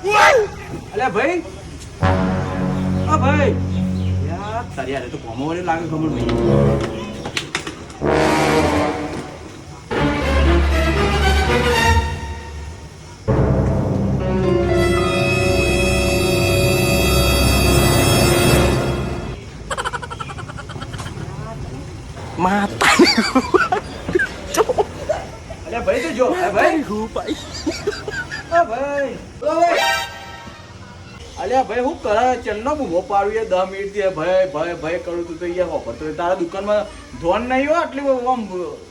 અલ્યા ભાઈ, આ ભાઈ યાર તારી યાર તો કોમો વળી લાગે ખબર ભાઈ. માતા અલ્યા ભાઈ તો જો ભાઈ હું ભાઈ ઓ ભાઈ ઓ ભાઈ અલ્યા ભાઈ હું કરે ચન્નો બૂમો પાડું 10 મિનિટ થી ભાઈ ભાઈ ભાઈ કરું તું તો યાર વાપરતો તારા દુકાનમાં ધોન નહીં હો આટલી આમ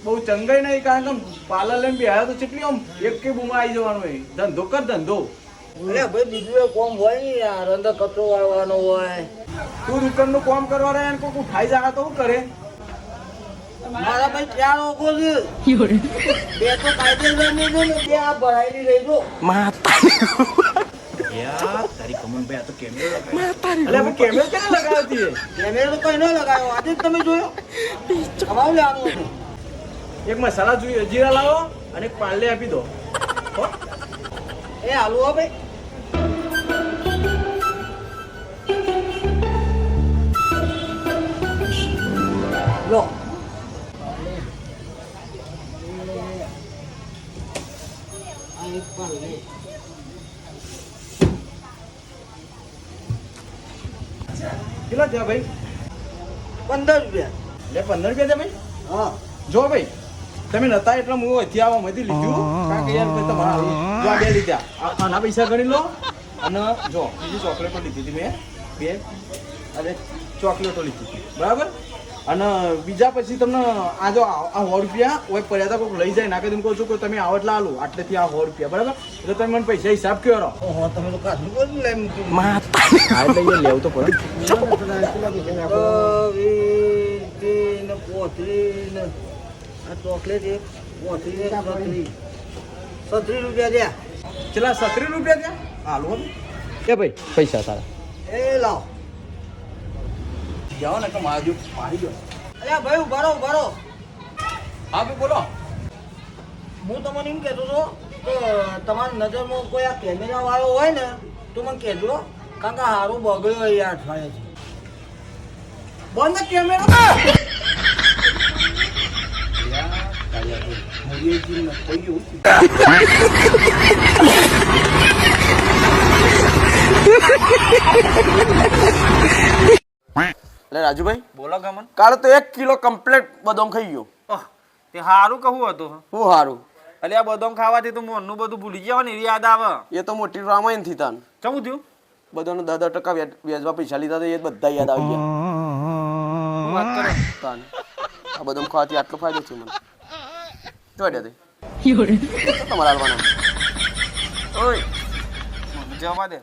બહુ ચંગાઈ નહીં કારણ કે પાર્લર લઈને બેહ્યા તો કેટલી આમ એક કે બૂમા આવી જવાનું હોય ધંધો કર ધંધો. અરે ભાઈ બીજું કોમ હોય ને યાર અંદર કચરો વાળવાનો હોય. તું દુકાનનું કામ કરવા રહ્યા ને કોઈ ખાઈ જાય તો શું કરે મારા ભાઈ 4 ઓકો છે. બે તો કાયદેસર ની છે ને બે આ ભરાયેલી રહી જો. માતા યાર તારી કમન ભાઈ આ તો કેમેરો લગાવ્યો અલ્યા ભાઈ કેમેરો કેને લગાવ્યો છે કેમેરો તો કઈ ન લગાવ્યો આજે જ તમે જોયો. અમારું લેવાનું હતું. એક મસાલા જોઈએ જીરા લાવો અને એક પાર્લે આપી દો હો. એ હાલું હો ભાઈ. લો આ એક પાર્લે. કેટલા થયા ભાઈ 15 રૂપિયા. લે 15 રૂપિયા છે ભાઈ. હા જો ભાઈ તમે નતા એટલે હું અહીંથી આવવા માંથી લીધું કારણ કે યાર ભાઈ તમારા જો આ બે લીધા આના પૈસા ગણી લો અને જો બીજી ચોકલેટો લીધી હતી મેં બે અને ચોકલેટો લીધી હતી બરાબર અને બીજા પછી તમને આ જો આ 100 રૂપિયા હોય પડ્યા હતા કોઈક લઈ જાય ના કે તમે કહો છો કે તમે આવો એટલે આલો આટલેથી આ 100 રૂપિયા બરાબર એટલે તમે મને પૈસા હિસાબ કયો રહો. ઓહો તમે તો કાઢું બોલ લે એમ કીધું. માતા હા એટલે અહીંયા લેવું તો પડે ને પોતરી ને આ ચોકલેટ એક પોતરી ને 36 રૂપિયા દે. ચલા 37 રૂપિયા ત્યાં હાલો એ ભાઈ પૈસા તારા એ લાવ. જાઓ ને કે મારા જો પાડી ગયો. અલ્યા ભાઈ ઉભારો ઉભારો. હા ભાઈ બોલો. હું તમને એમ કહેતો હતો કે તમારી નજરમાં કોઈ આ કેમેરા વાળો હોય ને તો મને કહેજો કારણ કે હારું બગડ્યો યાર અઠવાડિયે છે. બંધ કેમેરો એટલે રાજુભાઈ બોલો ગમન. કાલે તો 1 કિલો કમ્પ્લીટ બદામ ખાઈ ગયો. તે હારું કહું હતું. હું હારું અલે આ બદામ ખાવાથી તો મોનનું બધું ભૂલી ગયા ને યાદ આવે. એ તો મોટી રામાયણ થી તાન ચમું થયું બધાનો 10% વ્યાજમાં પૈસા લીધા હતા એ બધા યાદ આવી ગયા. શું વાત કરે તાન આ બદામ ખાવાથી આટલો ફાયદો છે મને જોડ્યા તે તમારા હાલવાના ઓય જવા દે.